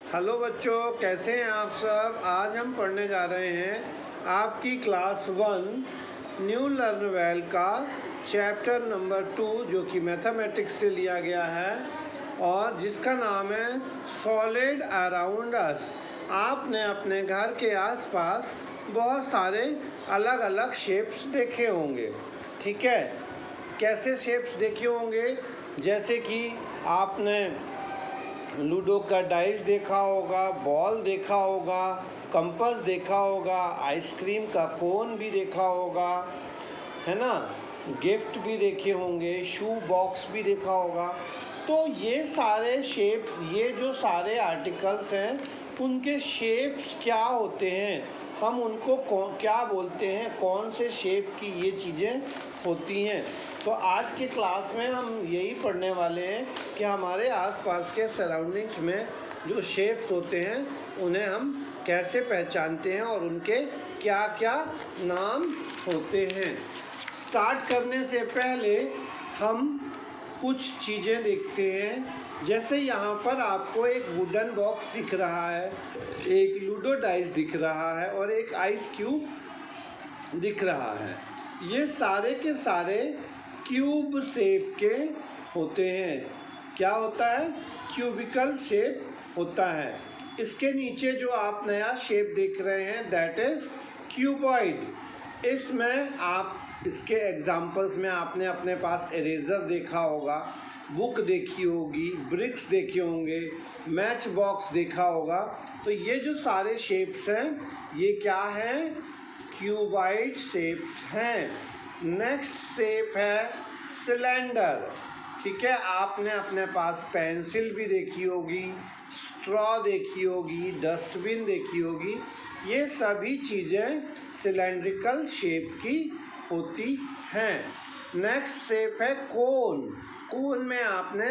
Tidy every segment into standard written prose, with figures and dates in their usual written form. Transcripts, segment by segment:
Hello बच्चों, कैसे हैं आप सब। आज हम पढ़ने जा रहे हैं आपकी क्लास 1 न्यू लर्न वेल का चैप्टर नंबर 2 जो कि मैथमेटिक्स से लिया गया है और जिसका नाम है सॉलिड अराउंड अस। आपने अपने घर के आसपास बहुत सारे अलग अलग शेप्स देखे होंगे, ठीक है। कैसे शेप्स देखे होंगे, जैसे कि आपने लूडो का डाइस देखा होगा, बॉल देखा होगा, कंपास देखा होगा, आइसक्रीम का कोन भी देखा होगा, है ना। गिफ्ट भी देखे होंगे, शू बॉक्स भी देखा होगा। तो ये सारे शेप, ये जो सारे आर्टिकल्स हैं उनके शेप्स क्या होते हैं, हम उनको क्या बोलते हैं, कौन से शेप की ये चीज़ें होती हैं। तो आज के क्लास में हम यही पढ़ने वाले हैं कि हमारे आसपास के सराउंडिंग्स में जो शेप्स होते हैं उन्हें हम कैसे पहचानते हैं और उनके क्या क्या नाम होते हैं। स्टार्ट करने से पहले हम कुछ चीज़ें देखते हैं। जैसे यहाँ पर आपको एक वुडन बॉक्स दिख रहा है, एक लूडो डाइस दिख रहा है और एक आइस क्यूब दिख रहा है। ये सारे के सारे क्यूब शेप के होते हैं। क्या होता है? क्यूबिकल शेप होता है। इसके नीचे जो आप नया शेप देख रहे हैं दैट इज़ क्यूबॉइड। इसमें आप इसके एग्जाम्पल्स में आपने अपने पास इरेज़र देखा होगा, बुक देखी होगी, ब्रिक्स देखे होंगे, मैच बॉक्स देखा होगा। तो ये जो सारे शेप्स हैं ये क्या हैं? क्यूबॉइड शेप्स हैं। नेक्स्ट शेप है सिलेंडर, ठीक है। आपने अपने पास पेंसिल भी देखी होगी, स्ट्रॉ देखी होगी, डस्टबिन देखी होगी। ये सभी चीज़ें सिलेंड्रिकल शेप की होती हैं। नेक्स्ट शेप है कोन। कोन में आपने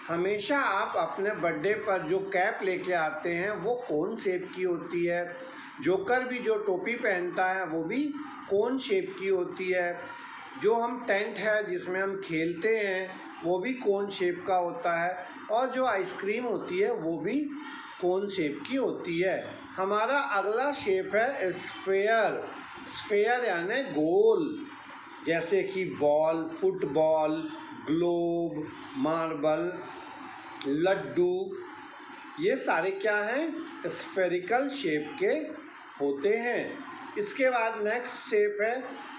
हमेशा आप अपने बर्थडे पर जो कैप लेके आते हैं वो कोन शेप की होती है। जोकर भी जो टोपी पहनता है वो भी कोन शेप की होती है। जो हम टेंट है जिसमें हम खेलते हैं वो भी कोन शेप का होता है और जो आइसक्रीम होती है वो भी कोन शेप की होती है। हमारा अगला शेप है स्फेयर। स्फेयर यानी गोल, जैसे कि ball, football, globe, marble, laddu, ये सारे क्या हैं? स्फेरिकल शेप के होते हैं। इसके बाद नेक्स्ट शेप है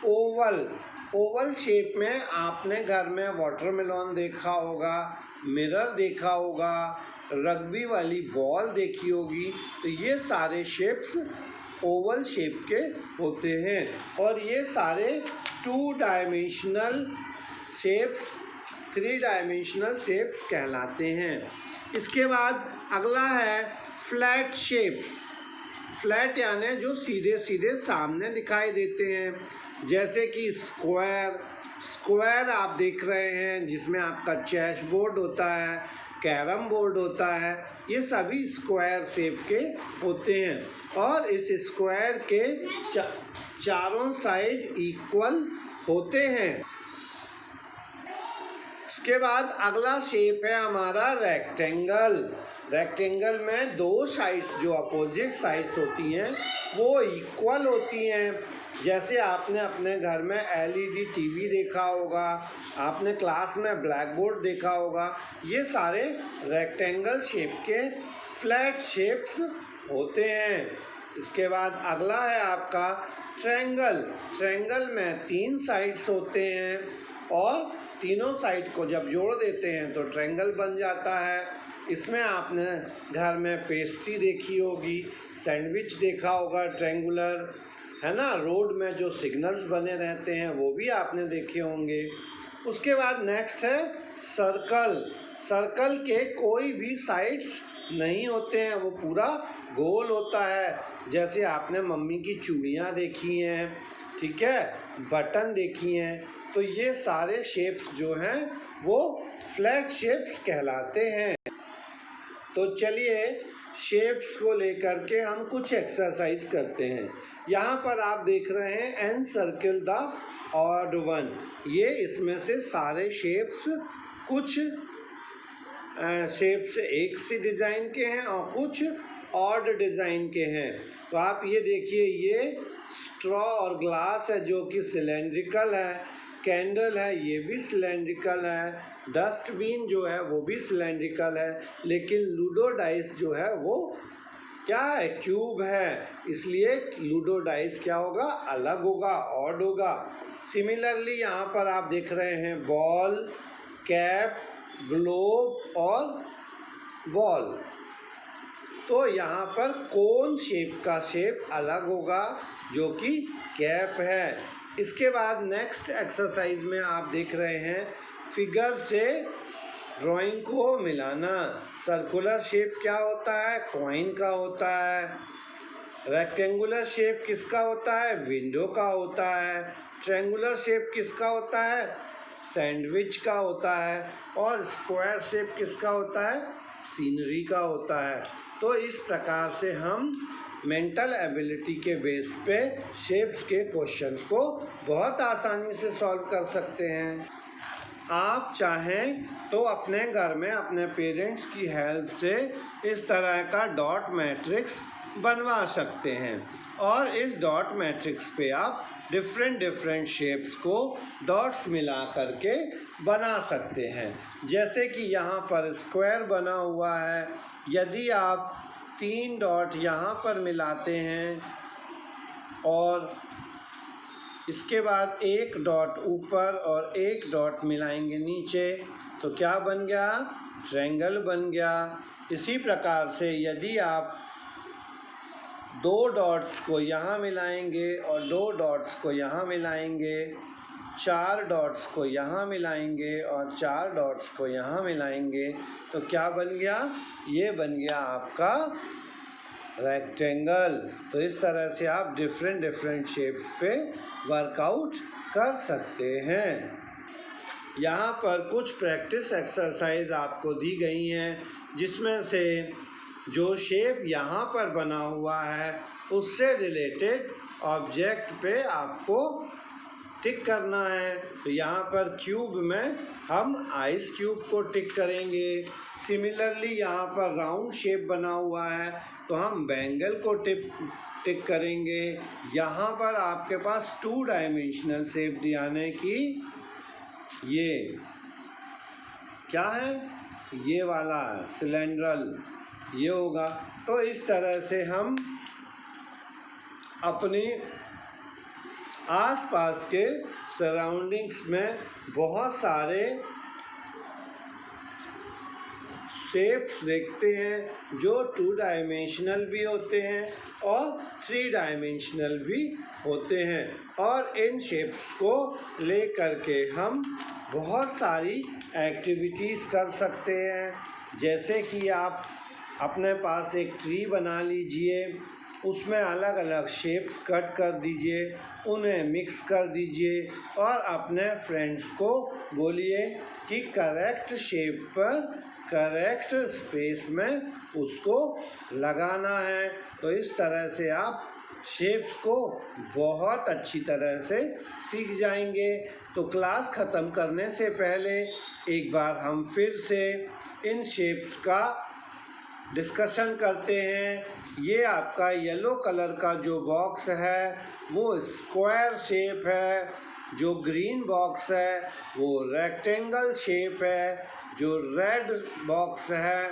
ओवल। ओवल शेप में आपने घर में वाटरमेलन देखा होगा, मिरर देखा होगा, रग्बी वाली बॉल देखी होगी। तो ये सारे शेप्स ओवल शेप के होते हैं और ये सारे 2 डायमेंशनल शेप्स, 3 डायमेंशनल शेप्स कहलाते हैं। इसके बाद अगला है फ्लैट शेप्स। फ्लैट यानी जो सीधे सीधे सामने दिखाई देते हैं, जैसे कि स्क्वायर। स्क्वायर आप देख रहे हैं जिसमें आपका चेस बोर्ड होता है, कैरम बोर्ड होता है, ये सभी स्क्वायर शेप के होते हैं और इस स्क्वायर के चारों साइड इक्वल होते हैं। इसके बाद अगला शेप है हमारा रेक्टेंगल। रेक्टेंगल में 2 साइड्स जो अपोजिट साइड्स होती हैं वो इक्वल होती हैं। जैसे आपने अपने घर में LED टीवी देखा होगा, आपने क्लास में ब्लैक बोर्ड देखा होगा। ये सारे रेक्टेंगल शेप के फ्लैट शेप्स होते हैं। इसके बाद अगला है आपका ट्रायंगल। ट्रायंगल में 3 साइड्स होते हैं और तीनों साइड को जब जोड़ देते हैं तो ट्रायंगल बन जाता है। इसमें आपने घर में पेस्ट्री देखी होगी, सैंडविच देखा होगा ट्रायंगुलर, है ना। रोड में जो सिग्नल्स बने रहते हैं वो भी आपने देखे होंगे। उसके बाद नेक्स्ट है सर्कल। सर्कल के कोई भी साइड्स नहीं होते हैं, वो पूरा गोल होता है। जैसे आपने मम्मी की चूड़ियाँ देखी हैं, ठीक है, बटन देखी हैं। तो ये सारे शेप्स जो हैं वो फ्लैट शेप्स कहलाते हैं। तो चलिए शेप्स को लेकर के हम कुछ एक्सरसाइज करते हैं। यहाँ पर आप देख रहे हैं an circle the odd one. ये इसमें से सारे शेप्स कुछ शेप्स एक सी डिज़ाइन के हैं और कुछ ऑड डिज़ाइन के हैं। तो आप ये देखिए, ये स्ट्रॉ और ग्लास है जो कि सिलेंड्रिकल है, कैंडल है ये भी सिलेंड्रिकल है, डस्टबिन जो है वो भी सिलेंड्रिकल है, लेकिन लूडो डाइस जो है वो क्या है, क्यूब है, इसलिए लूडो डाइस क्या होगा, अलग होगा, ऑड होगा। सिमिलरली यहाँ पर आप देख रहे हैं बॉल, कैप, ग्लोब और बॉल। तो यहाँ पर कोन शेप का शेप अलग होगा जो कि कैप है। इसके बाद नेक्स्ट एक्सरसाइज में आप देख रहे हैं फिगर से ड्राइंग को मिलाना। सर्कुलर शेप क्या होता है, कॉइन का होता है। रेक्टेंगुलर शेप किसका होता है, विंडो का होता है। ट्रायंगुलर शेप किसका होता है, सैंडविच का होता है। और स्क्वायर शेप किसका होता है, सीनरी का होता है। तो इस प्रकार से हम मेंटल एबिलिटी के बेस पे शेप्स के क्वेश्चंस को बहुत आसानी से सॉल्व कर सकते हैं। आप चाहें तो अपने घर में अपने पेरेंट्स की हेल्प से इस तरह का डॉट मैट्रिक्स बनवा सकते हैं और इस डॉट मैट्रिक्स पे आप डिफरेंट शेप्स को डॉट्स मिला करके बना सकते हैं। जैसे कि यहाँ पर स्क्वायर बना हुआ है, यदि आप 3 डॉट यहाँ पर मिलाते हैं और इसके बाद 1 डॉट ऊपर और 1 डॉट मिलाएंगे नीचे, तो क्या बन गया, ट्रायंगल बन गया। इसी प्रकार से यदि आप 2 डॉट्स को यहाँ मिलाएंगे और 2 डॉट्स को यहाँ मिलाएंगे, 4 डॉट्स को यहाँ मिलाएंगे और 4 डॉट्स को यहाँ मिलाएंगे, तो क्या बन गया, ये बन गया आपका रेक्टेंगल। तो इस तरह से आप डिफरेंट शेप्स पे वर्कआउट कर सकते हैं। यहाँ पर कुछ प्रैक्टिस एक्सरसाइज आपको दी गई हैं, जिसमें से जो शेप यहाँ पर बना हुआ है उससे रिलेटेड ऑब्जेक्ट पे आपको टिक करना है। तो यहाँ पर क्यूब में हम आइस क्यूब को टिक करेंगे। सिमिलरली यहाँ पर राउंड शेप बना हुआ है तो हम बैंगल को टिक करेंगे। यहाँ पर आपके पास 2 डायमेंशनल शेप दिखाने की, ये क्या है, ये वाला सिलेंड्रल, ये होगा। तो इस तरह से हम अपने आसपास के सराउंडिंग्स में बहुत सारे शेप्स देखते हैं जो 2 डायमेंशनल भी होते हैं और 3 डायमेंशनल भी होते हैं, और इन शेप्स को ले करके हम बहुत सारी एक्टिविटीज़ कर सकते हैं। जैसे कि आप अपने पास एक ट्री बना लीजिए, उसमें अलग अलग शेप्स कट कर दीजिए, उन्हें मिक्स कर दीजिए और अपने फ्रेंड्स को बोलिए कि करेक्ट शेप पर करेक्ट स्पेस में उसको लगाना है। तो इस तरह से आप शेप्स को बहुत अच्छी तरह से सीख जाएंगे। तो क्लास ख़त्म करने से पहले एक बार हम फिर से इन शेप्स का डिस्कशन करते हैं। ये आपका येलो कलर का जो बॉक्स है वो स्क्वायर शेप है, जो ग्रीन बॉक्स है वो रेक्टेंगल शेप है, जो रेड बॉक्स है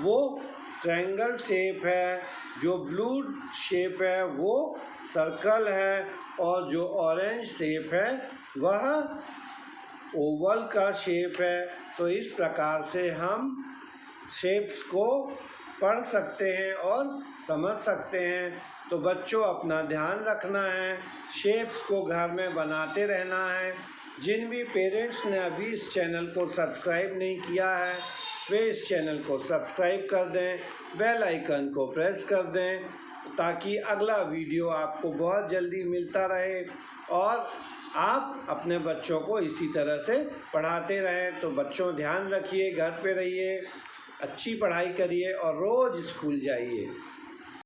वो ट्रायंगल शेप है, जो ब्लू शेप है वो सर्कल है और जो ऑरेंज शेप है वह ओवल का शेप है। तो इस प्रकार से हम शेप्स को पढ़ सकते हैं और समझ सकते हैं। तो बच्चों अपना ध्यान रखना है, शेप्स को घर में बनाते रहना है। जिन भी पेरेंट्स ने अभी इस चैनल को सब्सक्राइब नहीं किया है वे इस चैनल को सब्सक्राइब कर दें, बेल आइकन को प्रेस कर दें ताकि अगला वीडियो आपको बहुत जल्दी मिलता रहे और आप अपने बच्चों को इसी तरह से पढ़ाते रहें। तो बच्चों ध्यान रखिए, घर पे रहिए, अच्छी पढ़ाई करिए और रोज़ स्कूल जाइए।